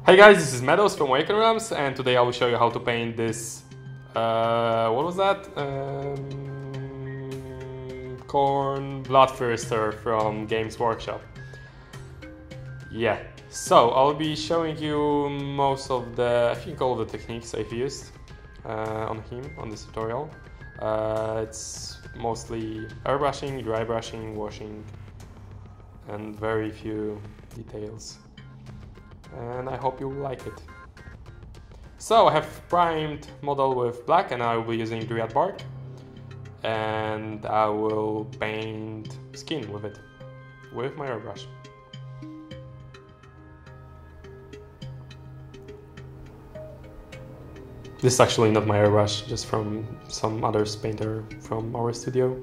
Hey guys, this is Meadows from Awaken Realms, and today I will show you how to paint this, what was that? Corn Bloodthirster from Games Workshop. Yeah, so I'll be showing you most of the, I think all the techniques I've used on him, on this tutorial. It's mostly airbrushing, dry brushing, washing, and very few details. And I hope you like it. So I have primed model with black, and I will be using Dryad bark, and I will paint skin with it with my airbrush. This is actually not my airbrush, just from some other painter from our studio.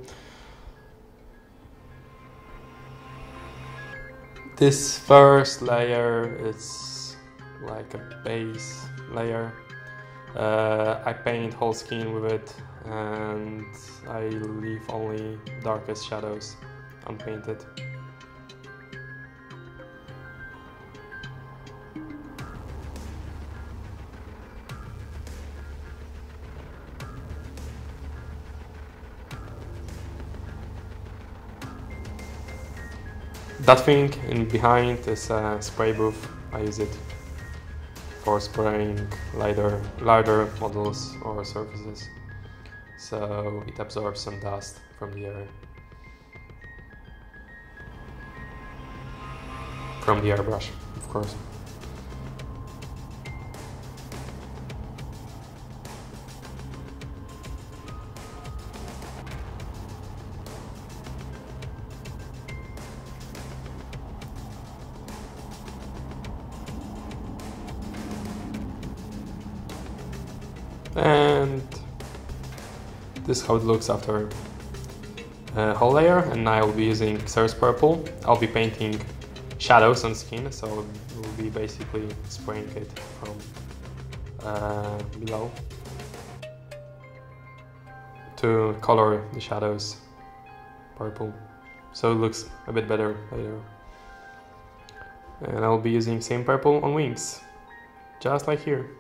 This first layer is like a base layer. I paint whole skin with it, and I leave only darkest shadows unpainted. That thing in behind is a spray booth. I use it for spraying larger models or surfaces, so it absorbs some dust from the air, from the airbrush, of course. And this is how it looks after a whole layer, and I will be using Ceres purple. I'll be painting shadows on skin, so we'll be basically spraying it from below to color the shadows purple, so it looks a bit better later. And I'll be using same purple on wings, just like here.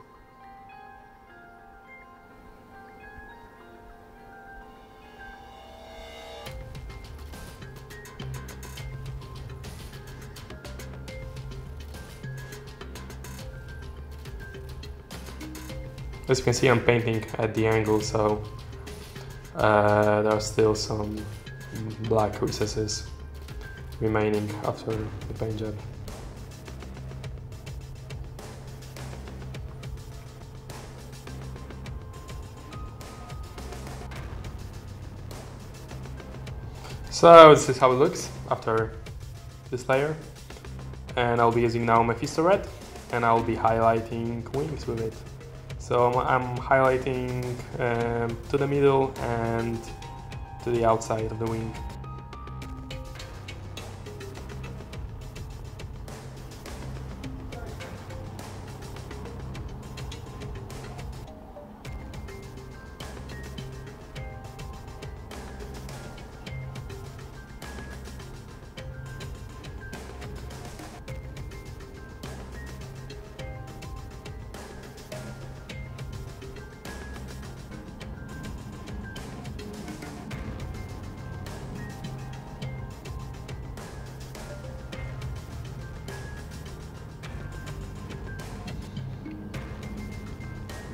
As you can see, I'm painting at the angle, so there are still some black recesses remaining after the paint job. So this is how it looks after this layer, and I'll be using now Mephisto red, and I'll be highlighting wings with it. So I'm highlighting to the middle and to the outside of the wing.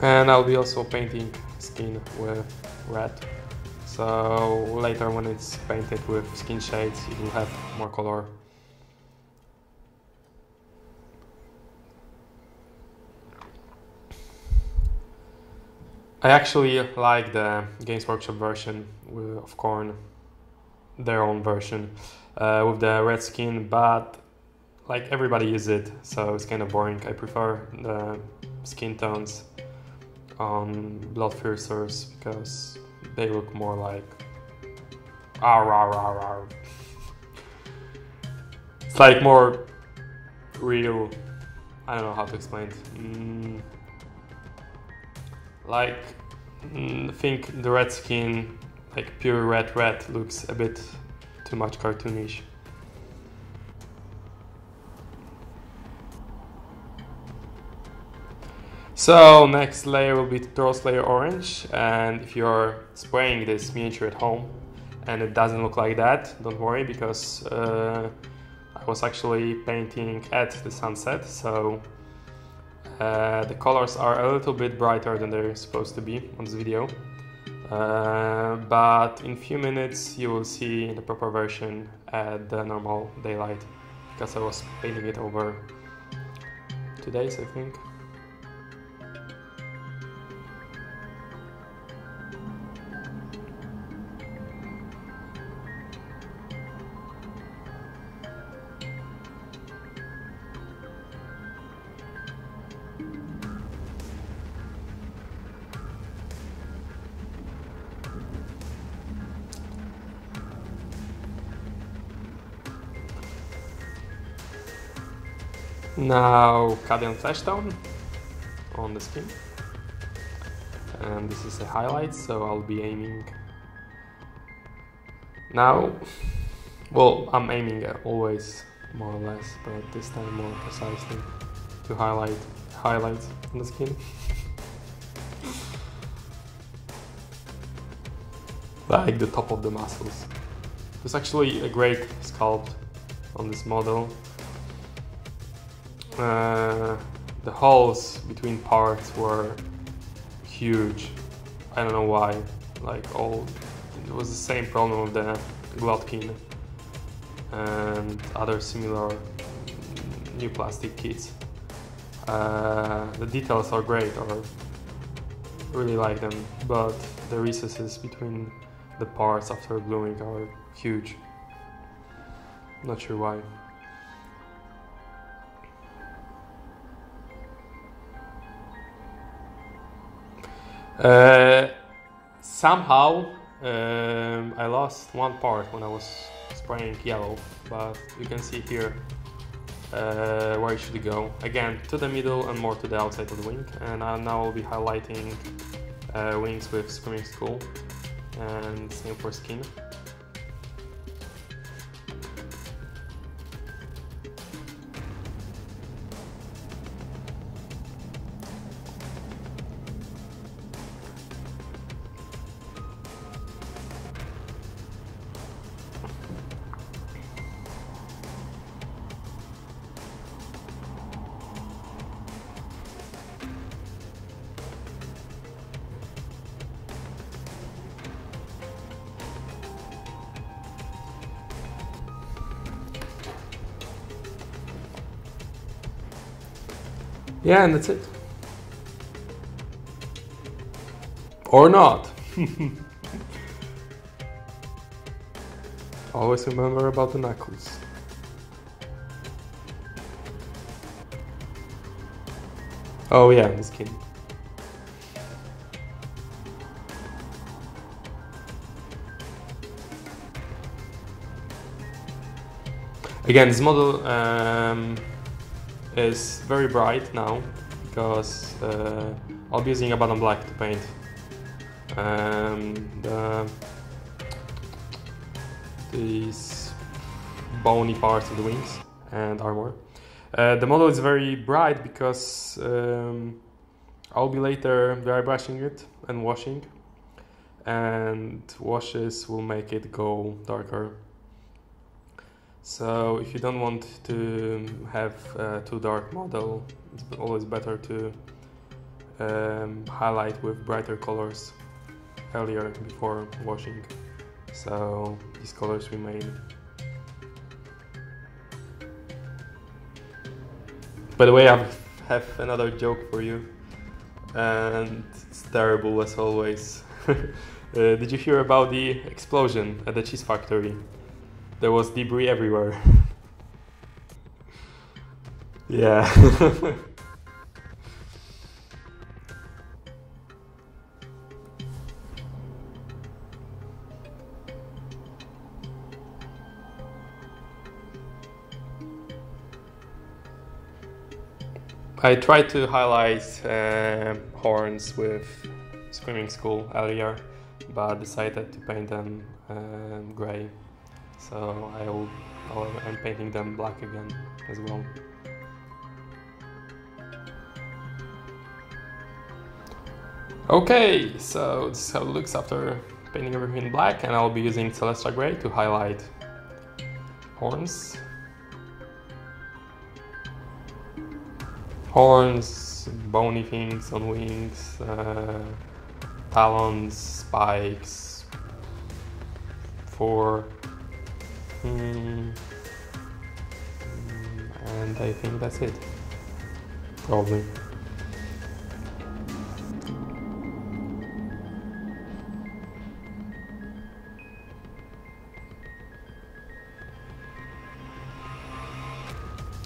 And I'll be also painting skin with red, so later when it's painted with skin shades it will have more color. I actually like the Games Workshop version of Korn, their own version, with the red skin, but like everybody uses it, so it's kind of boring. I prefer the skin tones on Bloodthirsters because they look more like it's like more real. I don't know how to explain it. I think the red skin, like pure red looks a bit too much cartoonish. So next layer will be Tutorials layer orange, and if you're spraying this miniature at home and it doesn't look like that, don't worry, because I was actually painting at the sunset, so the colors are a little bit brighter than they're supposed to be on this video. But in a few minutes you will see the proper version at the normal daylight, because I was painting it over 2 days, I think. Now cut and flash tone on the skin, and this is a highlight, so I'll be aiming now. Well, I'm aiming always more or less, but this time more precisely to highlight highlights on the skin. Like the top of the muscles. There's actually a great sculpt on this model. The holes between parts were huge. I don't know why. Like it was the same problem with the Glotkin and other similar new plastic kits. The details are great, or really like them, but the recesses between the parts after gluing are huge. Not sure why. Somehow I lost one part when I was spraying yellow, but you can see here where it should go. Again, to the middle and more to the outside of the wing, and now I'll be highlighting wings with Swimming School, and same for skin. Yeah, and that's it. Or not. Always remember about the knuckles. Oh yeah, the skin. Again, this model is very bright now, because I'll be using a bottom black to paint these bony parts of the wings and armor. The model is very bright because I'll be later dry brushing it and washing, and washes will make it go darker. So if you don't want to have a too dark model, it's always better to highlight with brighter colors earlier before washing. So these colors remain. By the way, I have another joke for you, and it's terrible as always. Did you hear about the explosion at the cheese factory? There was debris everywhere. Yeah. I tried to highlight horns with Swimming School earlier, but decided to paint them grey. So I'm painting them black again as well. Okay, so this is how it looks after painting everything in black, and I'll be using celestra gray to highlight horns. Horns, bony things on wings, talons, spikes, and I think that's it, probably.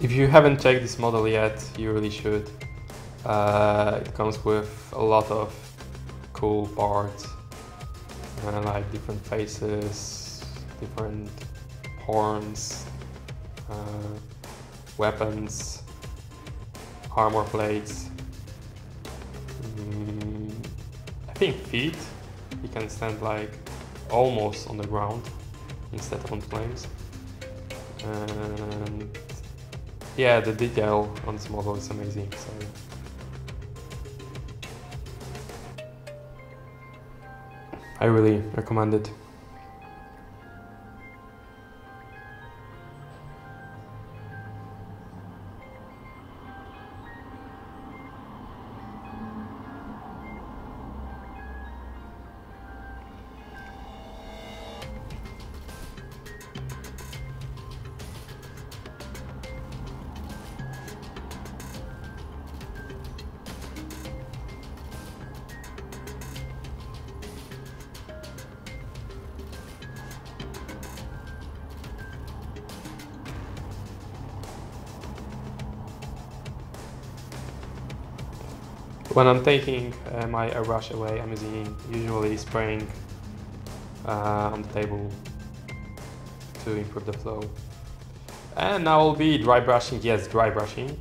If you haven't checked this model yet, you really should. It comes with a lot of cool parts, like different faces, different horns, weapons, armor plates. I think feet. He can stand like almost on the ground instead of on flames. And yeah, the detail on this model is amazing. So I really recommend it. When I'm taking my airbrush away, I'm usually spraying on the table to improve the flow. And now I'll be dry brushing, yes, dry brushing.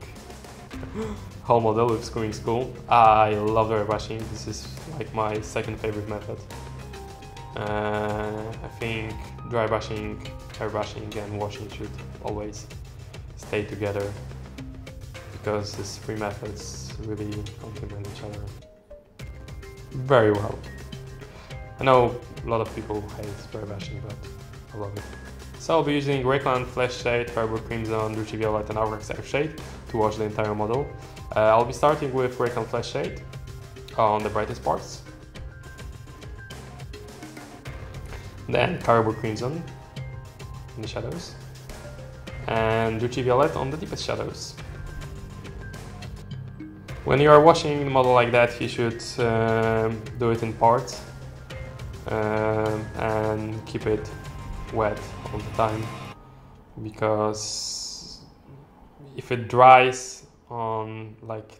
Whole model with Screwing School. I love dry brushing, this is like my second favorite method. I think dry brushing, airbrushing and washing should always stay together, because these three methods really complement each other very well. I know a lot of people hate dry brushing, but I love it. So I'll be using Rayclan Flash Shade, Firebird Crimson, Druchii Violet and Hourglass Air Shade to wash the entire model. I'll be starting with Rayclan Flash Shade on the brightest parts. Then Firebird Crimson in the shadows. And Druchii Violet on the deepest shadows. When you are washing the model like that, you should do it in parts and keep it wet all the time, because if it dries on like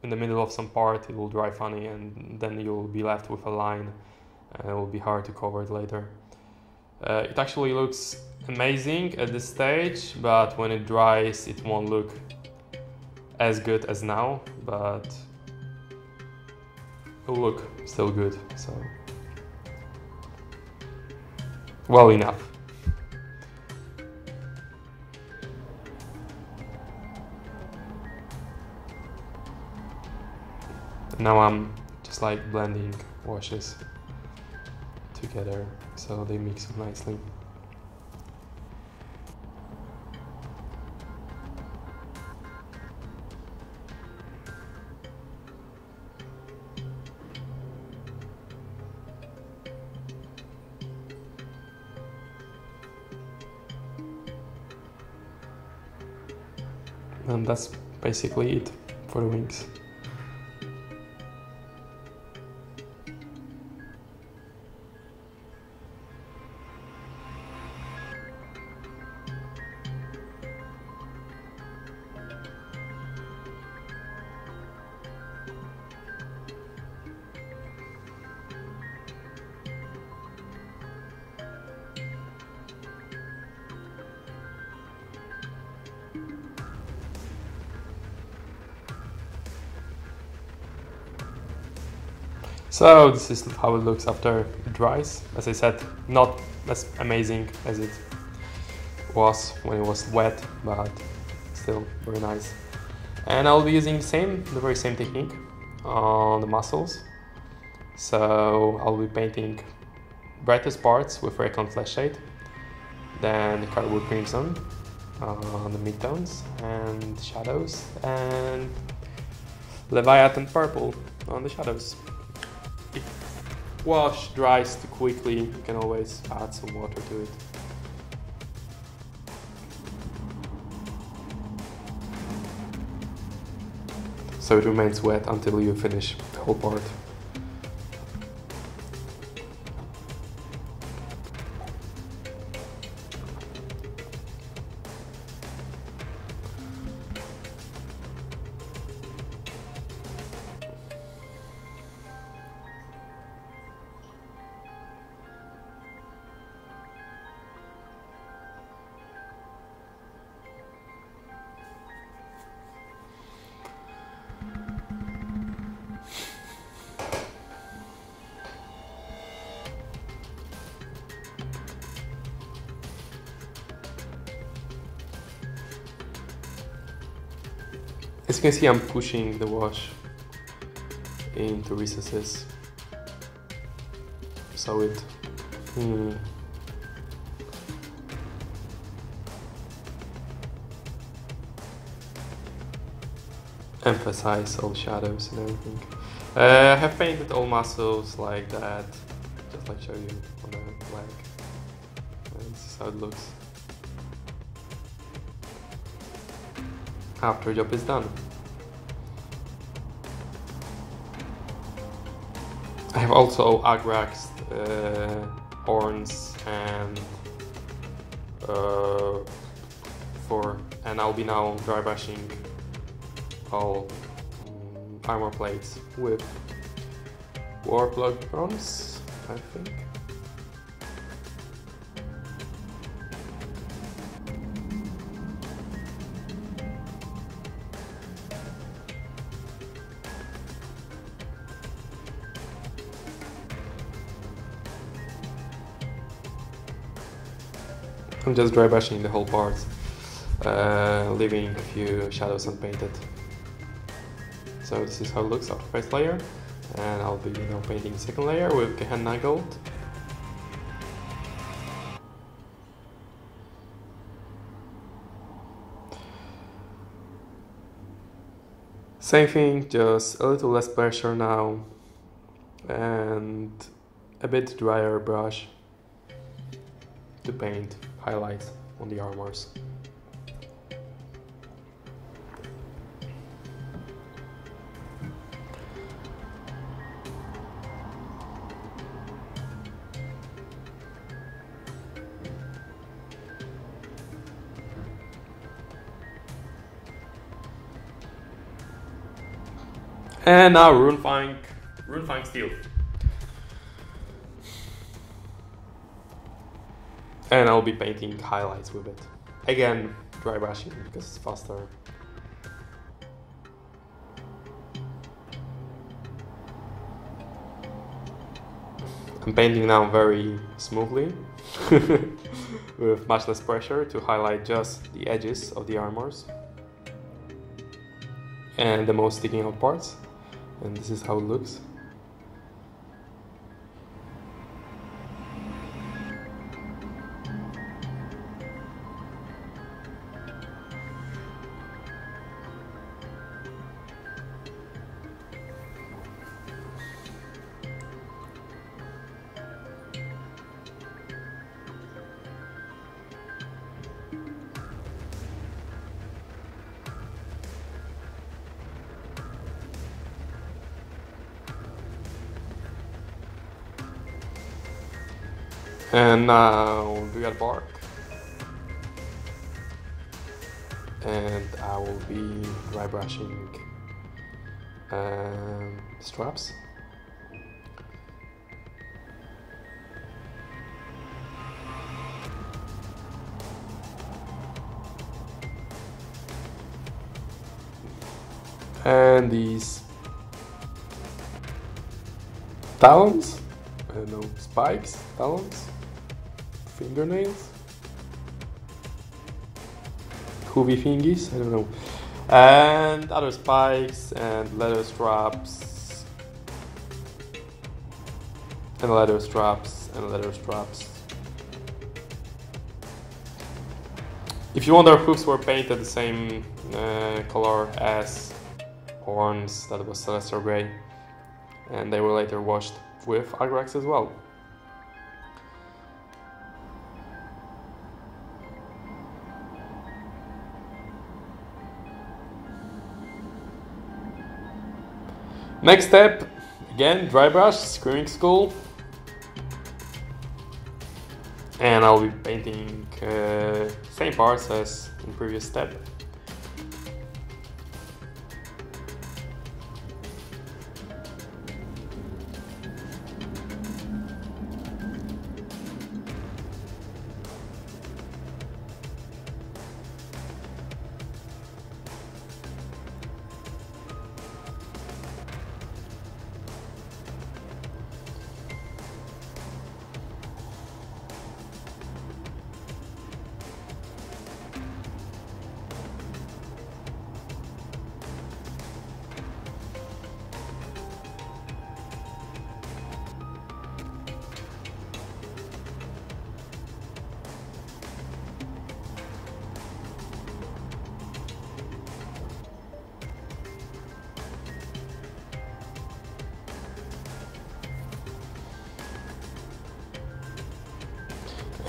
in the middle of some part, it will dry funny, and then you'll be left with a line and it will be hard to cover it later. It actually looks amazing at this stage, but when it dries it won't look as good as now, but it'll look still good, so well enough. Now I'm just like blending washes together so they mix nicely. And that's basically it for the wings. So this is how it looks after it dries. As I said, not as amazing as it was when it was wet, but still very nice. And I'll be using the very same technique on the muscles. So I'll be painting brightest parts with Raycon Flash Shade, then Cardboard Crimson on the midtones and shadows, and Leviathan Purple on the shadows. If wash dries too quickly, you can always add some water to it. So it remains wet until you finish the whole part. As you can see, I'm pushing the wash into recesses, so it emphasize all shadows and everything. I have painted all muscles like that, just like show you on the leg. And this is how it looks after the job is done. I have also agraxed horns and and I'll be now dry brushing all armor plates with Warplug bronze, I think. I'm just dry brushing the whole part, leaving a few shadows unpainted. So this is how it looks after first layer, and I'll be now painting the second layer with Gehenna Gold. Same thing, just a little less pressure now, and a bit drier brush to paint highlights on the armors. And now Runefang Steel. And I'll be painting highlights with it. Again, dry brushing because it's faster. I'm painting now very smoothly with much less pressure to highlight just the edges of the armors and the most sticking out parts. And this is how it looks. And now we got bark, and I will be dry brushing straps. And these talons, I don't know, spikes, talons, fingernails, hoovy thingies, I don't know, and other spikes and leather straps and leather straps and leather straps. If you wonder, hoofs were painted the same color as horns, that was celestra gray, and they were later washed with agrax as well. Next step, again, dry brush, screwing school. And I'll be painting same parts as in previous step.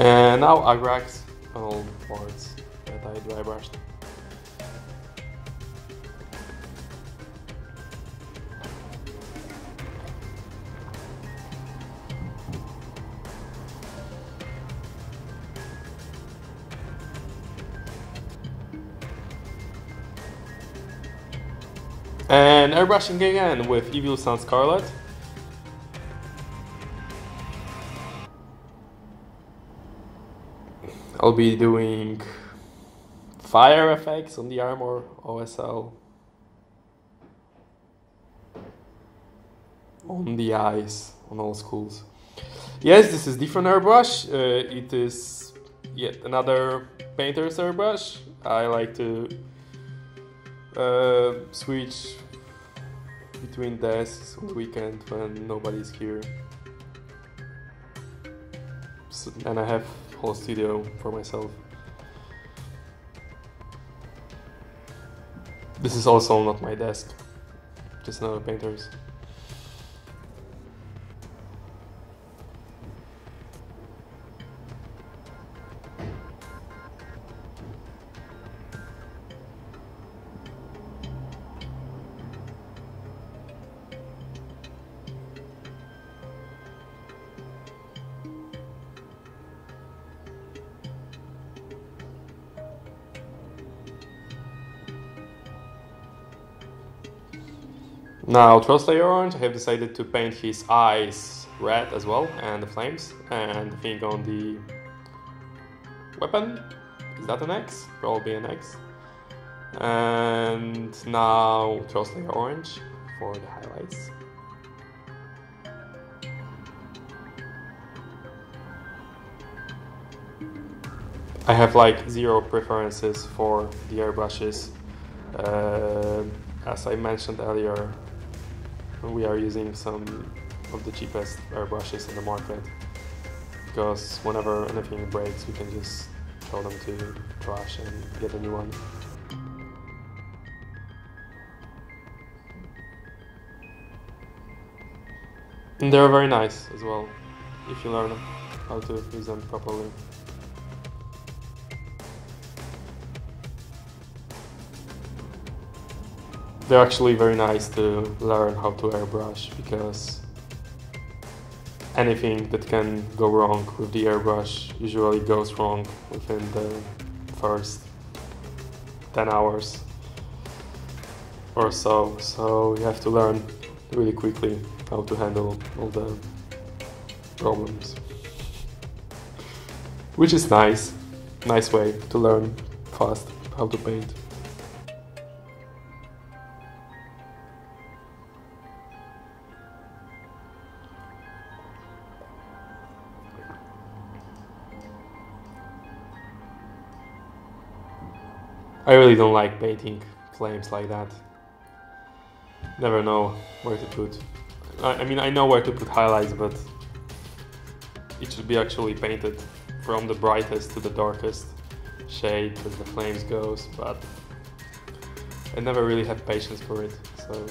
And now agrax on all parts that I dry brushed. And airbrushing again with Evil Sun Scarlet. I'll be doing fire effects on the armor, OSL, on the eyes, on all schools. Yes, this is different airbrush. It is yet another painter's airbrush. I like to switch between desks on the weekend when nobody's here. So, and I have whole studio for myself. This is also not my desk, just another painter's. Now, Trollslayer Orange, I have decided to paint his eyes red as well, and the flames, and the thing on the weapon, is that an X? Probably an X. And now Trollslayer Orange for the highlights. I have like zero preferences for the airbrushes. As I mentioned earlier, we are using some of the cheapest airbrushes in the market, because whenever anything breaks we can just throw them to trash and get a new one. And they're very nice as well, if you learn how to use them properly. They're actually very nice to learn how to airbrush, because anything that can go wrong with the airbrush usually goes wrong within the first 10 hours or so. So you have to learn really quickly how to handle all the problems. Which is nice way to learn fast how to paint. I really don't like painting flames like that. Never know where to put. I mean, I know where to put highlights, but it should be actually painted from the brightest to the darkest shade as the flames goes, but I never really had patience for it, so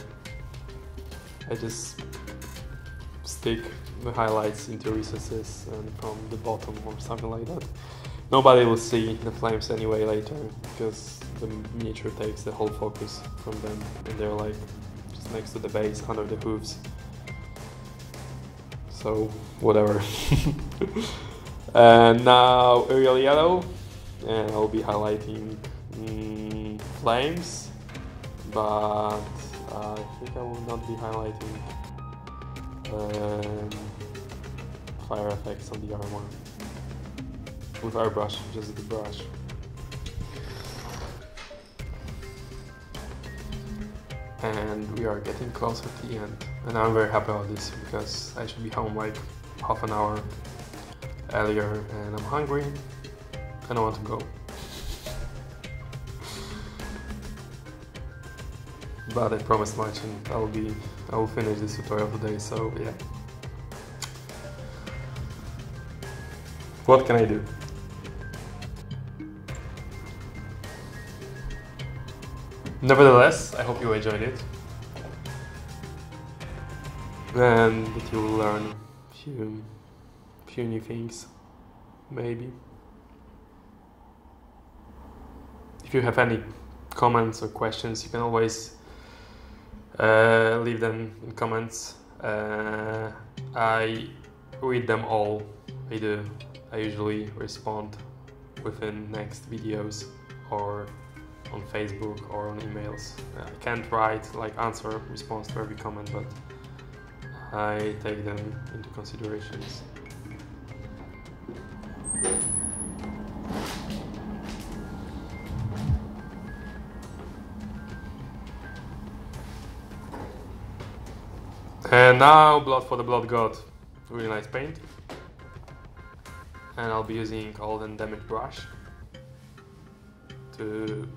I just stick the highlights into recesses and from the bottom or something like that. Nobody will see the flames anyway later, because the miniature takes the whole focus from them, and they're like just next to the base, under the hooves. So whatever. And now Arial Yellow, and I'll be highlighting flames, but I think I will not be highlighting fire effects on the armor with airbrush, just the brush. And we are getting closer to the end, and I'm very happy about this because I should be home like half an hour earlier, and I'm hungry and I want to go. But I promised much, and I will finish this tutorial today, so yeah. What can I do? Nevertheless, I hope you enjoyed it, and that you will learn few new things, maybe. If you have any comments or questions, you can always leave them in comments. I read them all. I do. I usually respond within next videos or on Facebook or on emails. I can't write answer response to every comment, but I take them into considerations. And now Blood for the Blood God. Really nice paint. And I'll be using Old and Damage brush to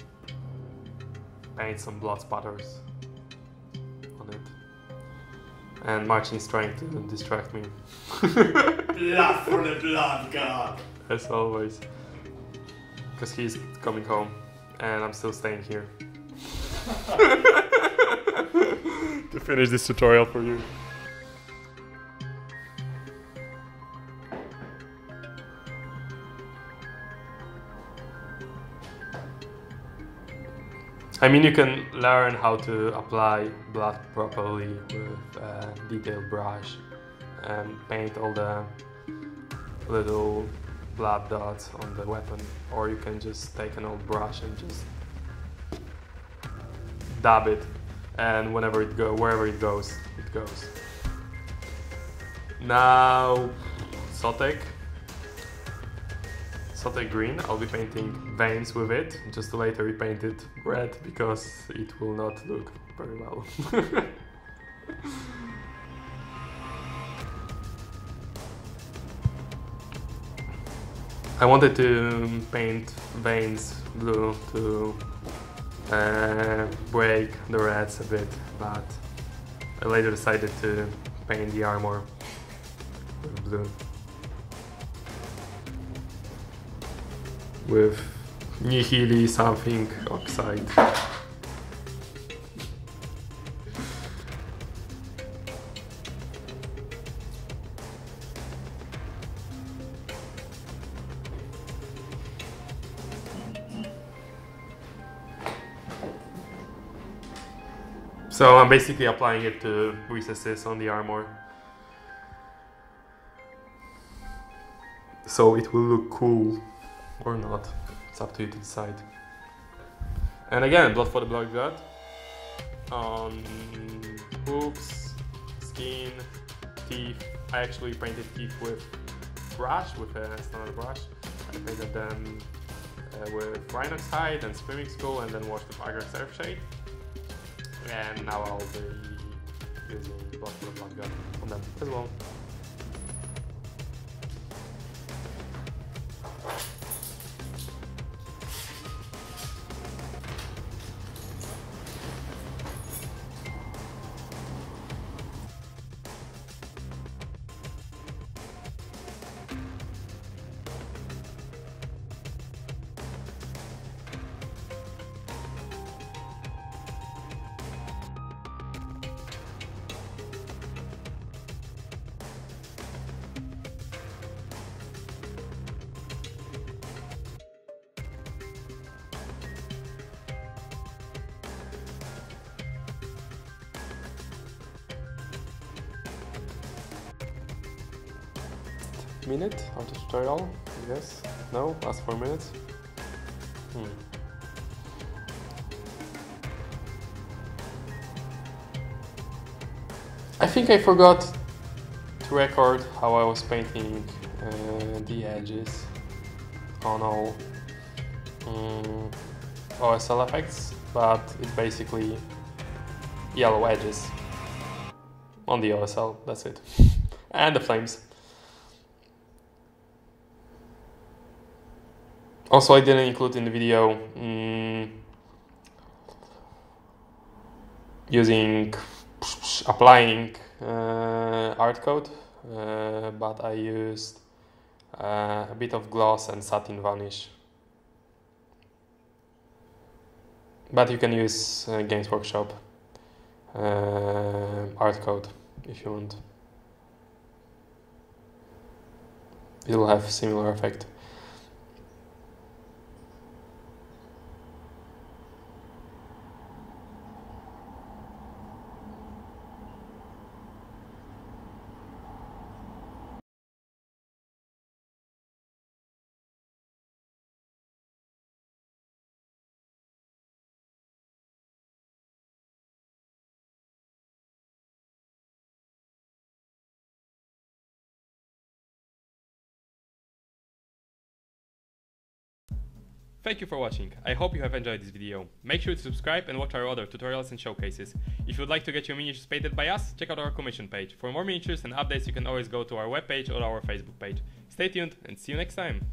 paint some blood spatters on it. And Marcin is trying to distract me. Blood for the Blood God! As always. Because he's coming home and I'm still staying here. To finish this tutorial for you. I mean, you can learn how to apply blood properly with a detailed brush and paint all the little blood dots on the weapon, or you can just take an old brush and just dab it, and wherever it goes, it goes. Now, Sotek green, I'll be painting veins with it, just to later repaint it red because it will not look very well. I wanted to paint veins blue to break the reds a bit, but I later decided to paint the armor with blue. With Nihili something oxide. So I'm basically applying it to recesses on the armor, so it will look cool or not. It's up to you to decide. And again, Blood for the Blood God on hooves, skin, teeth. I actually painted teeth with brush, with a standard brush. I painted them with Rhinox hide and Screaming Skull, and then washed with Agar Surfshade. And now I'll be using Blood for the Blood God on them as well. minute of the tutorial, I guess. No, last 4 minutes. I think I forgot to record how I was painting the edges on all OSL effects, but it's basically yellow edges on the OSL, that's it. And the flames. Also, I didn't include in the video applying art code, but I used a bit of gloss and satin varnish. But you can use Games Workshop art code if you want. It will have similar effect. Thank you for watching. I hope you have enjoyed this video. Make sure to subscribe and watch our other tutorials and showcases. If you would like to get your miniatures painted by us, check out our commission page. For more miniatures and updates, you can always go to our webpage or our Facebook page. Stay tuned and see you next time.